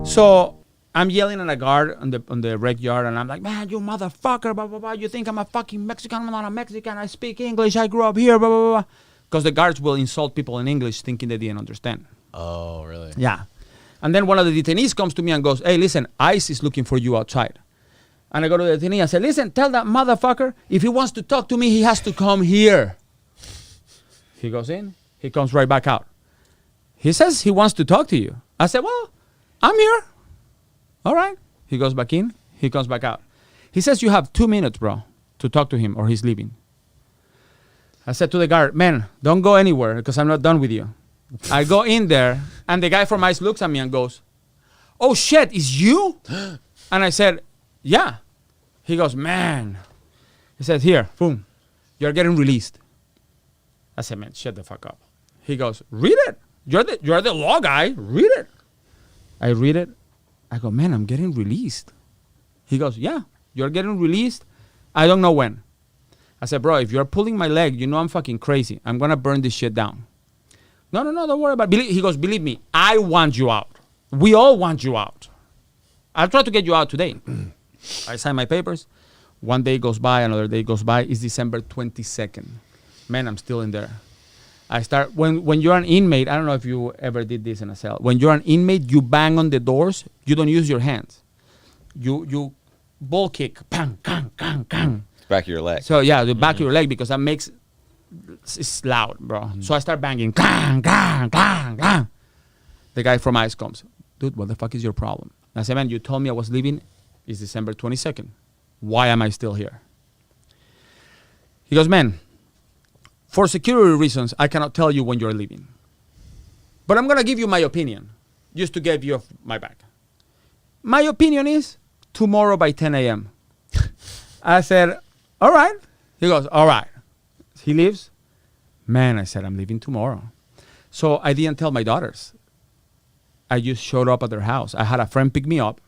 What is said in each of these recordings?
So I'm yelling at a guard on the rec yard, and I'm like, man, you motherfucker, blah, blah, blah. You think I'm a fucking Mexican? I'm not a Mexican. I speak English. I grew up here, blah, blah, blah. Because the guards will insult people in English thinking they didn't understand. Oh, really? Yeah. And then one of the detainees comes to me and goes, hey, listen, ICE is looking for you outside. And I go to the detainee and say, listen, tell that motherfucker if he wants to talk to me, he has to come here. He goes in. He comes right back out. He says he wants to talk to you. I said, well, I'm here. All right. He goes back in. He comes back out. He says you have 2 minutes, bro, to talk to him or he's leaving. I said to the guard, man, don't go anywhere because I'm not done with you. I go in there, and the guy from ICE looks at me and goes, oh, shit, it's you? And I said, yeah. He goes, man. He says, here, boom, you're getting released. I said, man, shut the fuck up. He goes, read it. You're the law guy. Read it. I read it. I go, man, I'm getting released. He goes, yeah, you're getting released. I don't know when. I said, bro, if you're pulling my leg, you know I'm fucking crazy. I'm going to burn this shit down. No, don't worry about it. He goes, believe me, I want you out. We all want you out. I'll try to get you out today. I sign my papers. One day goes by, another day goes by. It's December 22nd. Man, I'm still in there. I start, when you're an inmate, I don't know if you ever did this in a cell. When you're an inmate, you bang on the doors. You don't use your hands. You ball kick. Bang, bang, bang, bang. Back of your leg. So, yeah, the back of your leg because that makes... It's loud, bro. So I start banging. Clang, clang, clang, clang. The guy from ICE comes. Dude, what the fuck is your problem? I said, man, you told me I was leaving. It's December 22nd. Why am I still here? He goes, man, for security reasons, I cannot tell you when you're leaving. But I'm going to give you my opinion, just to get you off my back. My opinion is tomorrow by 10 a.m. I said, all right. He goes, all right. He leaves. Man, I said, I'm leaving tomorrow. So I didn't tell my daughters. I just showed up at their house. I had a friend pick me up.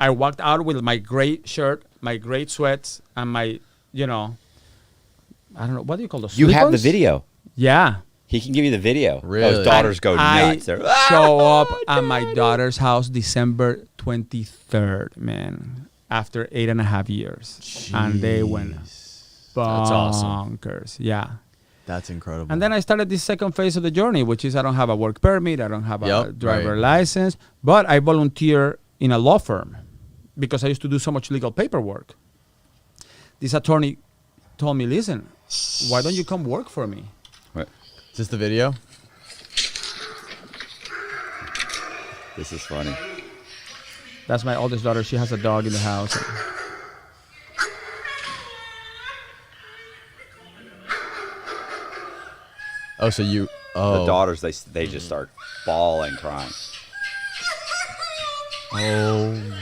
I walked out with my gray shirt, my gray sweats, and my, I don't know, what do you call those? You slip-ons? have the video. Yeah. He can give you the video. Really? Those daughters go nuts. I show up at my daughter's house December 23rd, man, after 8.5 years. Jeez. And they went bonkers. That's awesome. Yeah. That's incredible. And then I started this second phase of the journey, which is I don't have a work permit, I don't have a driver license, but I volunteer in a law firm because I used to do so much legal paperwork. This attorney told me, listen, why don't you come work for me? What? Is this the video? This is funny. That's my oldest daughter. She has a dog in the house. Oh, so you... The daughters, they just start bawling, crying. Oh.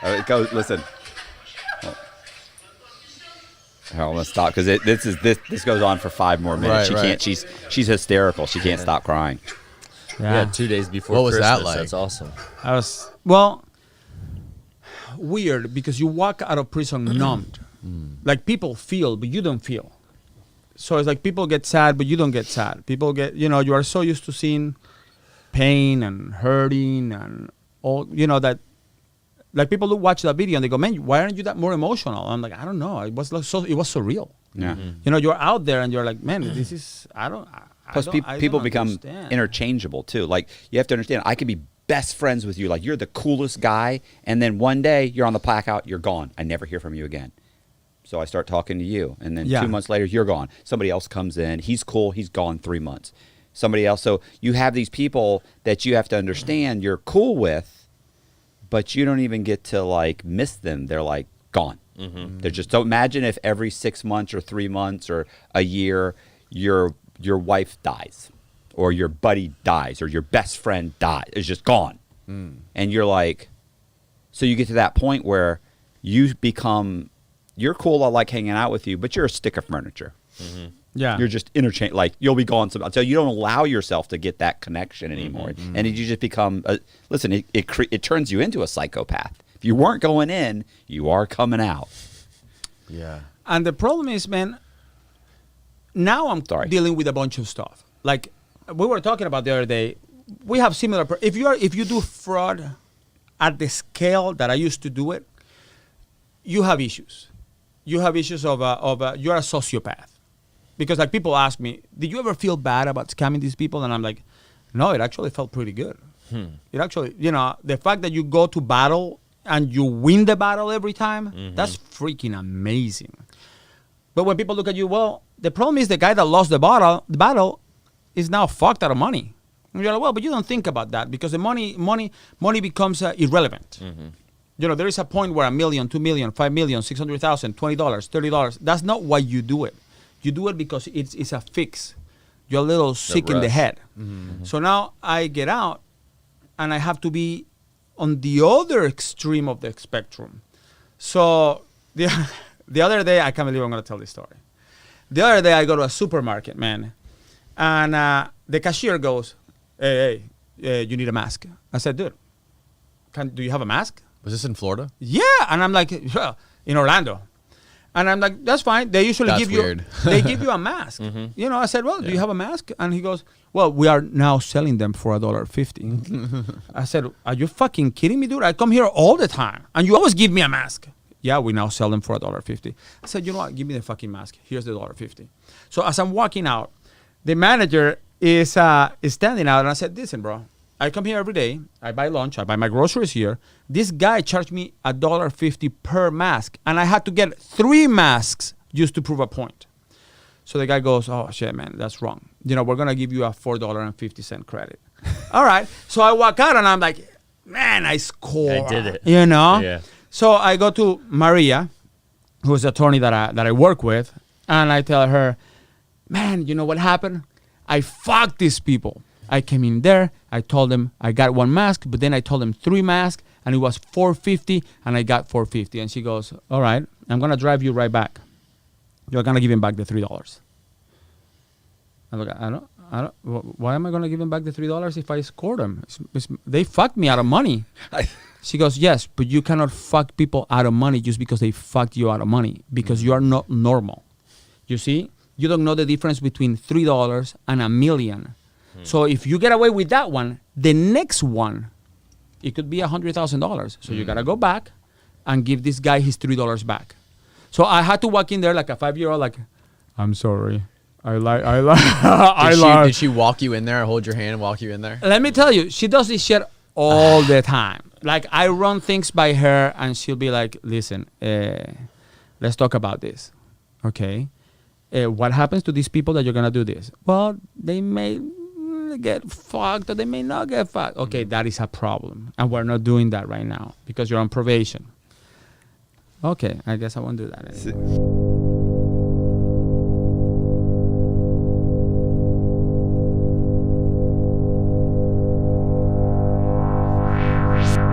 It goes. Listen. Oh. I'm gonna stop because this goes on for 5 more minutes. Right, She can't. She's hysterical. She can't stop crying. Yeah, 2 days before What was Christmas. that like? That's awesome. I was, well, weird because you walk out of prison numbed. Like people feel, but you don't feel. So it's like people get sad, but you don't get sad. People get, you are so used to seeing pain and hurting and all, that. Like people who watch that video and they go, man, why aren't you that more emotional? I'm like, I don't know. It was so real. Yeah. You're out there and you're like, man, this is, Plus, people become understand. interchangeable too. Like you have to understand, I could be best friends with you. Like you're the coolest guy, and then one day you're on the blackout, you're gone. I never hear from you again. So I start talking to you, and then 2 months later you're gone. Somebody else comes in. He's cool. He's gone 3 months. Somebody else. So you have these people that you have to understand you're cool with, but you don't even get to like miss them. They're like gone. They're just. So imagine if every 6 months or 3 months or a year your wife dies, or your buddy dies, or your best friend dies. It's just gone. And you're like, so you get to that point where you become, you're cool, I like hanging out with you, but you're a stick of furniture. Yeah. You're just interchange, like you'll be gone. So you don't allow yourself to get that connection anymore. And you just become, listen, it turns you into a psychopath. If you weren't going in, you are coming out. Yeah. And the problem is, man, now I'm Sorry. dealing with a bunch of stuff. Like we were talking about the other day, we have similar. If you do fraud at the scale that I used to do it, you have issues. You have issues of you're a sociopath, because like people ask me, did you ever feel bad about scamming these people? And I'm like, no, it actually felt pretty good. It actually, the fact that you go to battle and you win the battle every time, that's freaking amazing. But when people look at you, well, the problem is the guy that lost the battle is now fucked out of money. And you're like, well, but you don't think about that, because the money becomes irrelevant. There is a point where $1 million, $2 million, $5 million, $600,000, $20, $30, that's not why you do it. You do it because it's a fix. You're a little sick in the head. So now I get out and I have to be on the other extreme of the spectrum. So the other day, I can't believe I'm going to tell this story. The other day, I go to a supermarket, man, and the cashier goes, hey, you need a mask. I said, dude, do you have a mask? Was this in Florida? Yeah. And I'm like, in Orlando. And I'm like, that's fine. They usually That's give you weird. they give you a mask. I said, well, do you have a mask? And he goes, well, we are now selling them for $1.50. I said, are you fucking kidding me, dude? I come here all the time, and you always give me a mask. Yeah, we now sell them for $1.50. I said, you know what? Give me the fucking mask. Here's the $1.50. So as I'm walking out, the manager is standing out, and I said, listen, bro, I come here every day. I buy lunch. I buy my groceries here. This guy charged me $1.50 per mask, and I had to get 3 masks just to prove a point. So the guy goes, oh, shit, man, that's wrong. We're going to give you a $4.50 credit. All right. So I walk out, and I'm like, man, I scored. I did it. Yeah. So I go to Maria, who's the attorney that I work with, and I tell her, man, you know what happened? I fucked these people. I came in there, I told them I got 1 mask, but then I told them 3 masks, and it was $4.50, and I got $4.50. And she goes, all right, I'm going to drive you right back. You're going to give him back the $3. I'm like, I don't, why am I going to give him back the $3 if I scored them? They fucked me out of money. She goes, yes, but you cannot fuck people out of money just because they fucked you out of money, because you are not normal. You see? You don't know the difference between $3 and $1 million. So if you get away with that one, the next one, it could be $100,000. So you got to go back and give this guy his $3 back. So I had to walk in there like a 5-year-old, like, I'm sorry. I lied. Did she walk you in there, hold your hand and walk you in there? Let me tell you, she does this shit all the time. Like, I run things by her, and she'll be like, listen, let's talk about this. Okay? What happens to these people that you're going to do this? Well, they may get fucked or they may not get fucked. Okay, that is a problem. And we're not doing that right now because you're on probation. Okay, I guess I won't do that anymore.